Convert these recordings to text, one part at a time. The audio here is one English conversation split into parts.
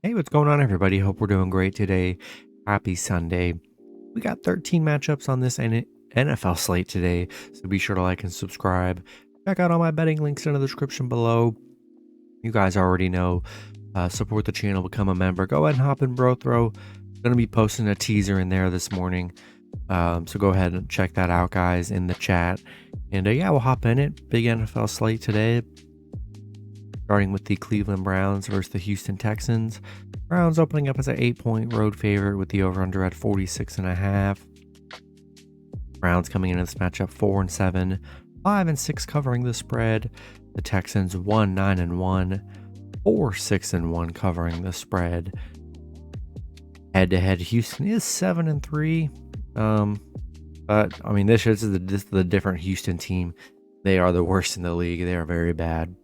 Hey, what's going on, everybody? Hope we're doing great today. Happy Sunday. We got 13 matchups on this NFL slate today, so be sure to like and subscribe. Check out all my betting links in the description below. You guys already know. Support the channel, become a member. Go ahead and hop in, bro. Going to be posting a teaser in there this morning. So go ahead and check that out, guys, in the chat. And yeah, we'll hop in it. Big NFL slate today. Starting with the Cleveland Browns versus the Houston Texans. Browns opening up as an 8-point road favorite with the over-under at 46.5. Browns coming into this matchup 4-7, 5-6 covering the spread. The Texans 1-9-1, 4-6-1 covering the spread. Head-to-head, Houston is 7-3. But I mean, this is the different Houston team. They are the worst in the league. They are very bad.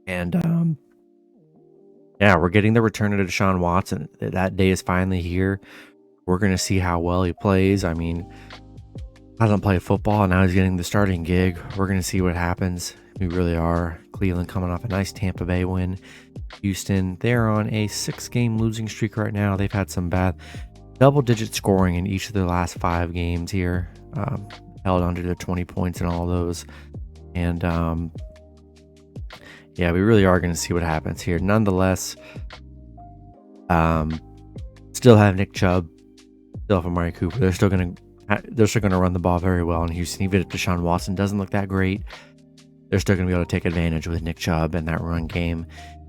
And yeah, we're getting the return of Deshaun Watson. That day is finally here. We're going to see how well he plays. I mean, I don't play football, and now he's getting the starting gig. We're going to see what happens. We really are. Cleveland coming off a nice Tampa Bay win. Houston, they're on a 6-game losing streak right now. They've had some bad double-digit scoring in each of their last 5 games here. Held under the 20 points in all those. And yeah, we really are going to see what happens here. Nonetheless, still have Nick Chubb, still have Amari Cooper. They're still going to run the ball very well in Houston. Even if Deshaun Watson doesn't look that great, they're still going to be able to take advantage with Nick Chubb and that run game,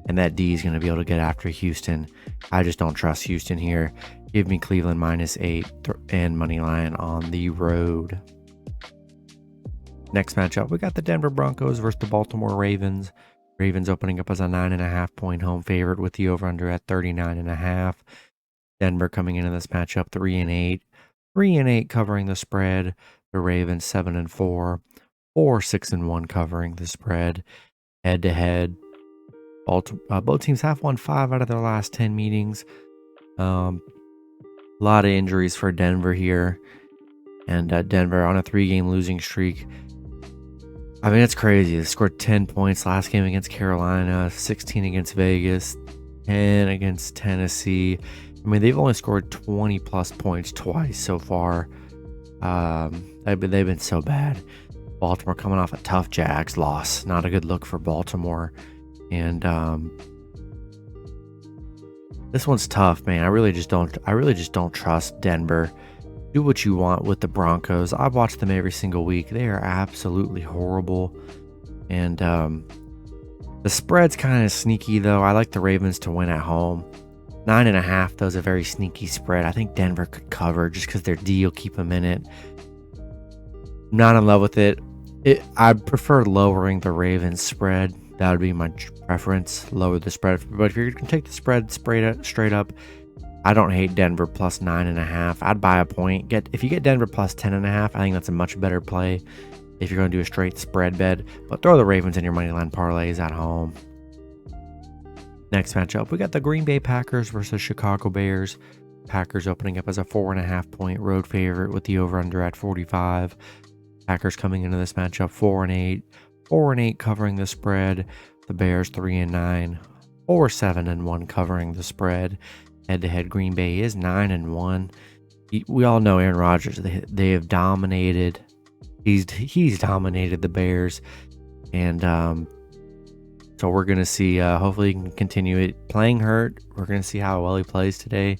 and that D is going to be able to get after Houston. I just don't trust Houston here. Give me Cleveland -8 and money line on the road. Next matchup, we got the Denver Broncos versus the Baltimore Ravens. Ravens opening up as a 9.5-point home favorite with the over-under at 39.5. Denver coming into this matchup 3-8. 3-8 covering the spread. The Ravens 7-4. 4-6-1 covering the spread. Head-to-head, both teams have won 5 out of their last 10 meetings. A lot of injuries for Denver here. And Denver on a 3-game losing streak. I mean, it's crazy. They scored 10 points last game against Carolina, 16 against Vegas, 10 against Tennessee. I mean, they've only scored 20-plus points twice so far. They've been so bad. Baltimore coming off a tough Jags loss. Not a good look for Baltimore. And this one's tough, man. I really just don't trust Denver. Do what you want with the Broncos. I've watched them every single week. They are absolutely horrible. And the spread's kind of sneaky, though. I like the Ravens to win at home. 9.5, though, is a very sneaky spread. I think Denver could cover just because their D will keep them in it. Not in love with it. I prefer lowering the Ravens spread. That would be my preference. Lower the spread. But if you're going to take the spread straight up, I don't hate Denver plus 9.5. I'd buy a point. If you get Denver plus 10.5, I think that's a much better play if you're going to do a straight spread bet. But throw the Ravens in your moneyline parlays at home. Next matchup, we got the Green Bay Packers versus Chicago Bears. Packers opening up as a 4.5-point road favorite with the over-under at 45. Packers coming into this matchup 4-8. 4-8 covering the spread. The Bears 3-9. 4-7-1 covering the spread. Head-to-head, Green Bay is 9-1. We all know Aaron Rodgers. They have dominated. He's dominated the Bears, and so we're gonna see. Hopefully, he can continue it. Playing hurt, we're gonna see how well he plays today.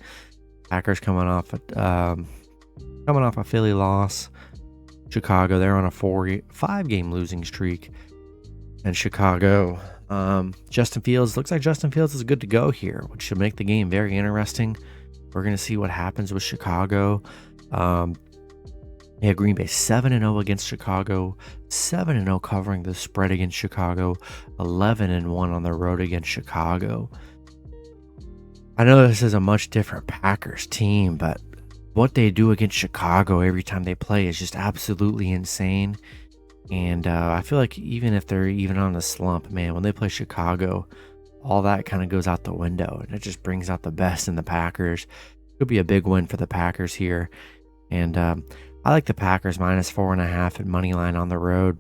Packers coming off a Philly loss. Chicago, they're on a 5-game losing streak, and Chicago. Justin Fields, looks like Justin Fields is good to go here, which should make the game very interesting. We're going to see what happens with Chicago. Yeah, Green Bay 7-0 against Chicago, 7-0 covering the spread against Chicago, 11-1 on the road against Chicago. I know this is a much different Packers team, but what they do against Chicago every time they play is just absolutely insane. And I feel like even if they're even on a slump, man, when they play Chicago, all that kind of goes out the window. And it just brings out the best in the Packers. Could be a big win for the Packers here. And I like the Packers -4.5 at money line on the road.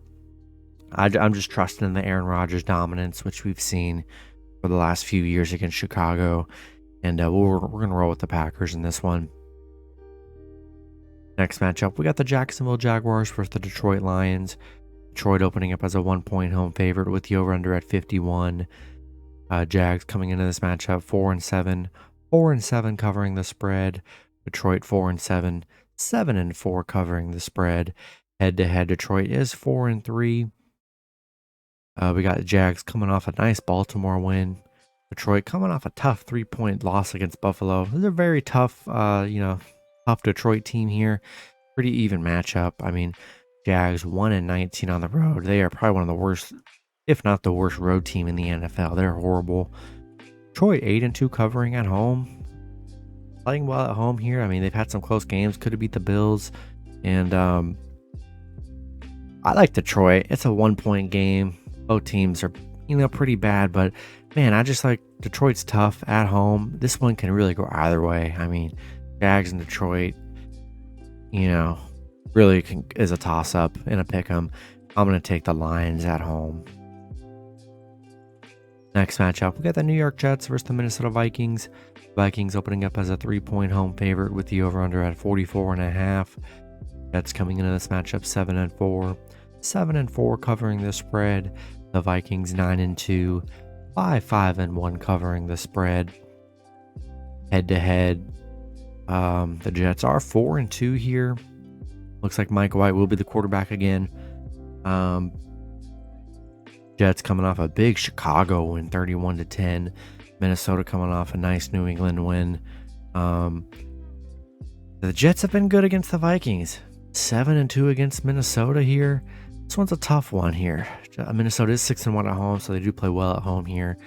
I'm just trusting in the Aaron Rodgers dominance, which we've seen for the last few years against Chicago. And we're going to roll with the Packers in this one. Next matchup, we got the Jacksonville Jaguars versus the Detroit Lions. Detroit opening up as a 1-point home favorite with the over-under at 51. Jags coming into this matchup 4-7, 4-7 covering the spread. Detroit 4-7, 7-4 covering the spread. Head-to-head, Detroit is 4-3. We got the Jags coming off a nice Baltimore win. Detroit coming off a tough 3-point loss against Buffalo. This is a very tough, tough Detroit team here. Pretty even matchup. I mean, Jags 1-19 on the road. They are probably one of the worst, if not the worst, road team in the NFL. They're horrible. Detroit 8-2 covering at home. Playing well at home here. I mean, they've had some close games. Could have beat the Bills. And I like Detroit. It's a 1-point game. Both teams are, pretty bad. But, man, I just like Detroit's tough at home. This one can really go either way. I mean, Jags and Detroit, really is a toss-up in a pick'em. I'm going to take the Lions at home. Next matchup, we got the New York Jets versus the Minnesota Vikings. Vikings opening up as a 3-point home favorite with the over-under at 44.5. Jets coming into this matchup 7-4, 7-4 covering the spread. The Vikings 9-2, 5-1 covering the spread. Head-to-head, the Jets are 4-2 here. Looks like Mike White will be the quarterback again. Jets coming off a big Chicago win, 31-10. Minnesota coming off a nice New England win. The Jets have been good against the Vikings. 7-2 against Minnesota here. This one's a tough one here. Minnesota is 6-1 at home, so they do play well at home here.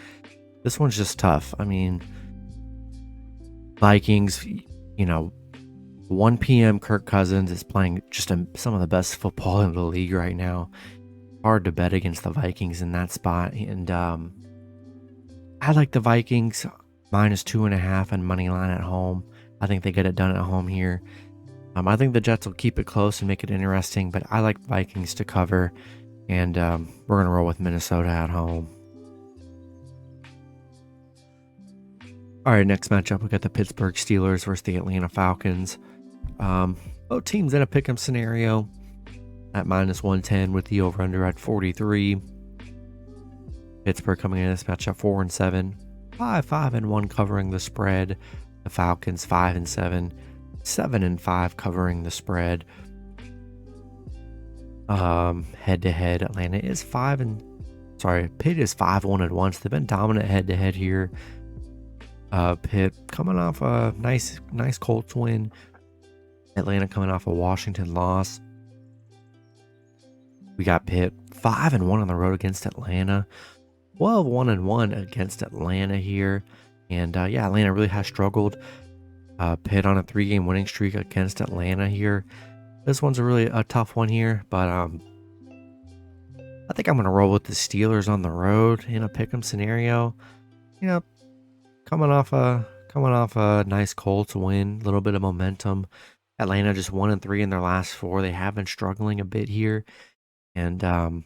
This one's just tough. I mean, Vikings, 1 p.m. Kirk Cousins is playing just some of the best football in the league right now. Hard to bet against the Vikings in that spot. And I like the Vikings -2.5 and money line at home. I think they get it done at home here. I think the Jets will keep it close and make it interesting, but I like Vikings to cover, and we're going to roll with Minnesota at home. All right, next matchup, we got the Pittsburgh Steelers versus the Atlanta Falcons. Both teams in a pick'em scenario at -110 with the over-under at 43. Pittsburgh coming in this matchup 4-7, 5-1 covering the spread. The Falcons 5-7, 7-5 covering the spread. Head-to-head, Atlanta is Pitt is 5-1-1. So they've been dominant head-to-head here. Pitt coming off a nice Colts win. Atlanta coming off a Washington loss. We got Pitt 5-1 on the road against Atlanta. 12-1-1 against Atlanta here. And Atlanta really has struggled. Pitt on a 3-game winning streak against Atlanta here. This one's a tough one here, but I think I'm going to roll with the Steelers on the road in a pick'em scenario. Coming off a nice Colts win, a little bit of momentum. Atlanta just 1-3 in their last 4. They have been struggling a bit here, and in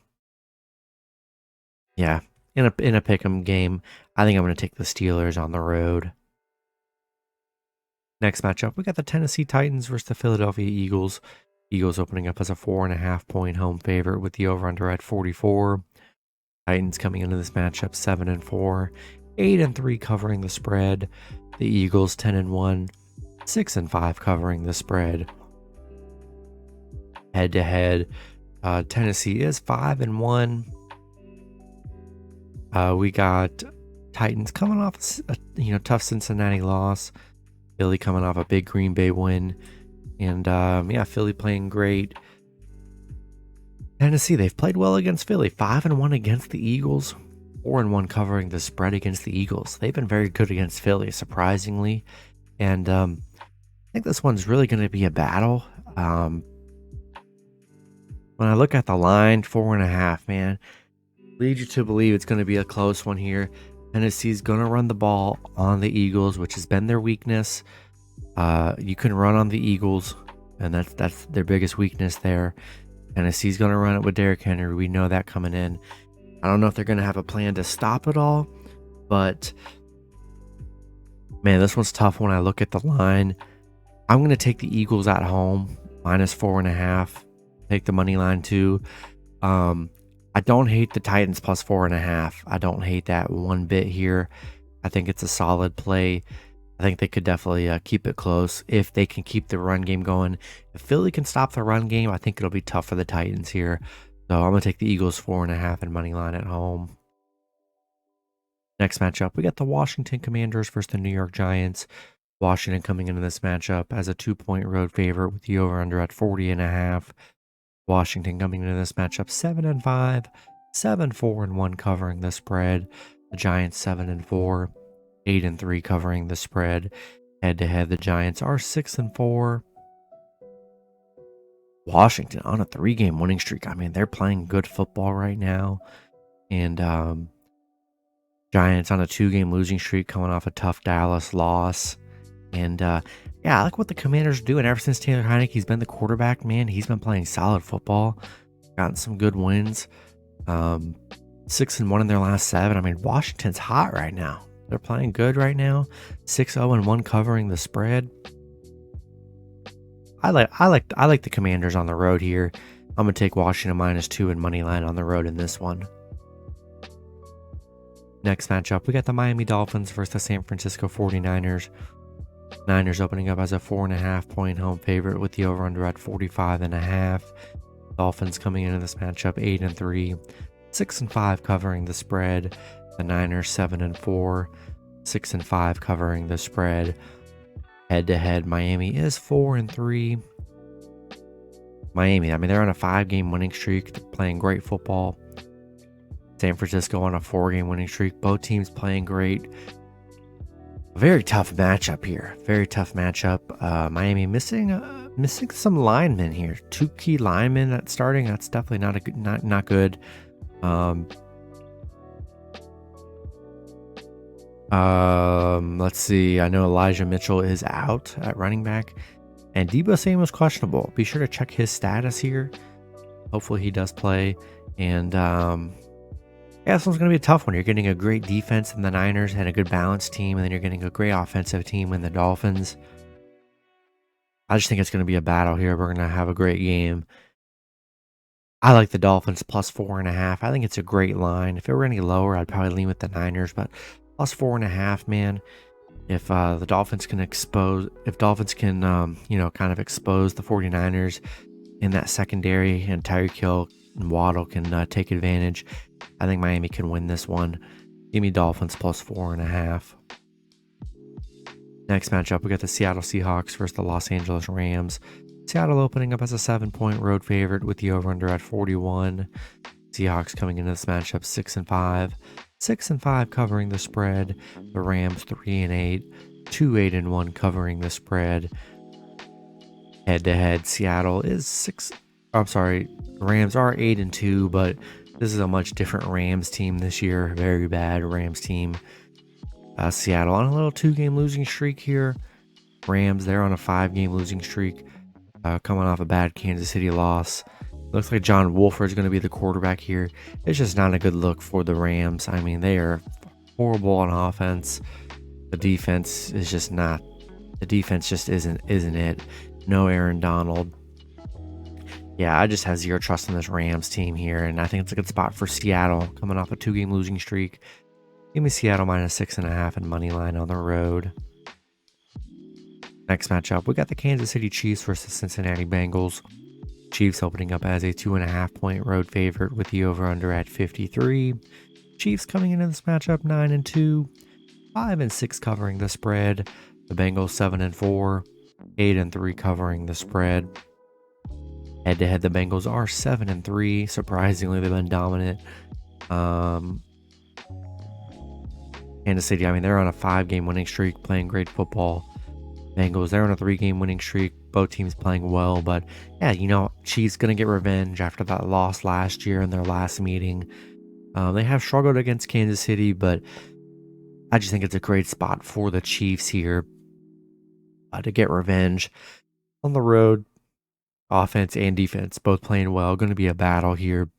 a pick'em game, I think I'm going to take the Steelers on the road. Next matchup, we got the Tennessee Titans versus the Philadelphia Eagles. Eagles opening up as a 4.5-point home favorite with the over-under at 44. Titans coming into this matchup 7-4, 8-3 covering the spread. The Eagles 10-1, 6-5 covering the spread. Head-to-head, Tennessee is 5-1. We got Titans coming off a tough Cincinnati loss. Philly coming off a big Green Bay win. And Philly playing great. Tennessee, they've played well against Philly. 5-1 against the Eagles. 4-1 covering the spread against the Eagles. They've been very good against Philly, surprisingly. And I think this one's really going to be a battle. When I look at the line, 4.5, man, leads you to believe it's going to be a close one here. Tennessee's going to run the ball on the Eagles, which has been their weakness. You can run on the Eagles, and that's their biggest weakness there. Tennessee's going to run it with Derrick Henry. We know that coming in. I don't know if they're going to have a plan to stop it all, but Man, this one's tough when I look at the line. I'm going to take the Eagles at home, -4.5. Take the money line too. Um, I don't hate the Titans +4.5. I don't hate that one bit here. I think it's a solid play. I think they could definitely keep it close if they can keep the run game going. If Philly can stop the run game, I think it'll be tough for the Titans here. So I'm going to take the Eagles 4.5 and money line at home. Next matchup, we got the Washington Commanders versus the New York Giants. Washington coming into this matchup as a 2-point road favorite with the over-under at 40.5. Washington coming into this matchup 7-5, 7-4-1 covering the spread. The Giants 7-4, 8-3 covering the spread. Head to head, the Giants are 6-4. Washington on a 3-game winning streak. I mean, they're playing good football right now. And Giants on a 2-game losing streak coming off a tough Dallas loss. And yeah, I like what the Commanders are doing. Ever since Taylor Heineke's been the quarterback, man, he's been playing solid football. Gotten some good wins. 6-1 in their last 7. I mean, Washington's hot right now. They're playing good right now. 6-0-1 covering the spread. I like the Commanders on the road here. I'm gonna take Washington -2 and money line on the road in this one. Next matchup, we got the Miami Dolphins versus the San Francisco 49ers. Niners opening up as a 4.5-point home favorite with the over-under at 45.5. Dolphins coming into this matchup 8-3, 6-5 covering the spread. The Niners 7-4, 6-5 covering the spread. Head to head, Miami is 4-3. Miami, I mean, they're on a 5-game winning streak. They're playing great football. San Francisco on a 4-game winning streak. Both teams playing great. Very tough matchup here. Very tough matchup. Miami missing some linemen here. 2 key linemen at starting. That's definitely not good. Let's see. I know Elijah Mitchell is out at running back, and Deebo Samuel's questionable. Be sure to check his status here. Hopefully he does play. And yeah, this one's going to be a tough one. You're getting a great defense in the Niners and a good balanced team, and then you're getting a great offensive team in the Dolphins. I just think it's going to be a battle here. We're going to have a great game. I like the Dolphins +4.5. I think it's a great line. If it were any lower, I'd probably lean with the Niners, but +4.5, man. If the Dolphins can expose kind of expose the 49ers in that secondary, and Tyreek Hill and Waddle can take advantage, I think Miami can win this one. Give me Dolphins +4.5. Next matchup, we got the Seattle Seahawks versus the Los Angeles Rams. Seattle opening up as a 7-point road favorite with the over-under at 41. Seahawks coming into this matchup 6-5, 6-5 covering the spread. The Rams 3-8, 2-8-1 covering the spread. Head to head, Seattle is Rams are 8-2, but this is a much different Rams team this year. Very bad Rams team. Seattle on a little 2-game losing streak here. Rams, they're on a 5-game losing streak, coming off a bad Kansas City loss. Looks like John Wolford is going to be the quarterback here. It's just not a good look for the Rams. I mean, they are horrible on offense. The defense is just not. The defense just isn't it. No Aaron Donald. Yeah, I just have zero trust in this Rams team here, and I think it's a good spot for Seattle coming off a 2-game losing streak. Give me Seattle -6.5 and money line on the road. Next matchup, we got the Kansas City Chiefs versus Cincinnati Bengals. Chiefs opening up as a 2.5-point road favorite with the over-under at 53. Chiefs coming into this matchup 9-2, 5-6 covering the spread. The Bengals 7-4, 8-3 covering the spread. Head to head, the Bengals are 7-3. Surprisingly, they've been dominant. Kansas City, I mean, they're on a 5-game winning streak, playing great football. Bengals, they're on a 3-game winning streak. Both teams playing well, but yeah, Chiefs gonna get revenge after that loss last year in their last meeting. They have struggled against Kansas City, but I just think it's a great spot for the Chiefs here to get revenge on the road. Offense and defense both playing well. Going to be a battle here.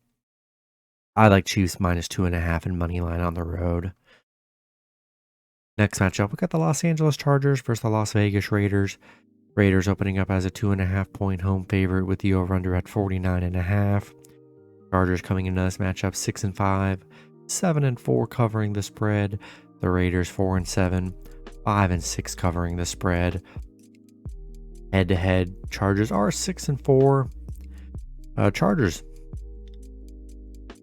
I like Chiefs -2.5 and money line on the road. Next matchup, we got the Los Angeles Chargers versus the Las Vegas Raiders. Raiders opening up as a 2.5-point home favorite with the over-under at 49.5. Chargers coming into this matchup 6-5, 7-4 covering the spread. The Raiders 4-7, 5-6 covering the spread. Head-to-head, Chargers are 6-4. Chargers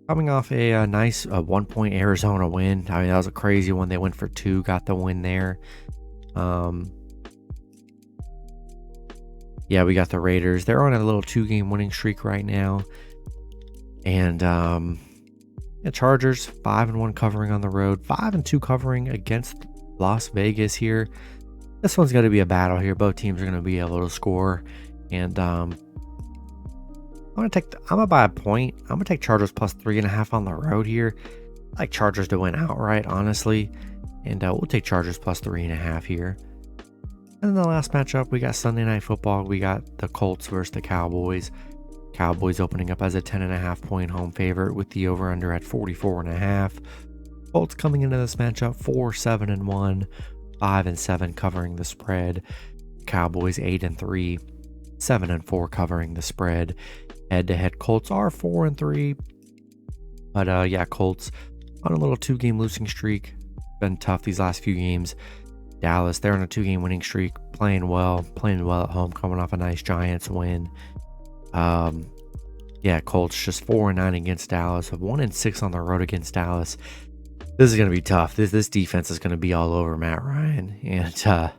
coming off a nice 1-point Arizona win. I mean, that was a crazy one. They went for 2, got the win there. Yeah, we got the Raiders. They're on a little 2-game winning streak right now. And yeah, Chargers 5-1 covering on the road, 5-2 covering against Las Vegas here. This one's going to be a battle here. Both teams are going to be able to score. And I'm gonna buy a point. I'm gonna take Chargers plus 3.5 on the road here. I like Chargers to win outright, honestly, and we'll take Chargers plus 3.5 here. And then the last matchup, we got Sunday Night Football. We got the Colts versus the Cowboys. Cowboys opening up as a 10.5-point home favorite with the over/under at 44.5. Colts coming into this matchup 4-7-1, 5-7 covering the spread. Cowboys 8-3, 7-4 covering the spread. Head-to-head, Colts are 4-3, but yeah, Colts on a little 2-game losing streak. Been tough these last few games. Dallas, they're on a 2-game winning streak, playing well at home, coming off a nice Giants win. Yeah, Colts just 4-9 against Dallas, 1-6 on the road against Dallas. This is gonna be tough. This defense is gonna be all over Matt Ryan, and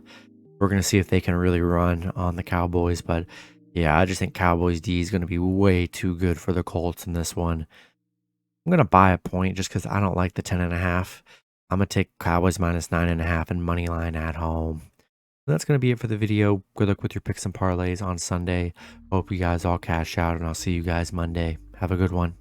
we're gonna see if they can really run on the Cowboys, but. Yeah, I just think Cowboys D is going to be way too good for the Colts in this one. I'm going to buy a point just because I don't like the 10.5. I'm going to take Cowboys minus 9.5 and money line at home. And that's going to be it for the video. Good luck with your picks and parlays on Sunday. Hope you guys all cash out, and I'll see you guys Monday. Have a good one.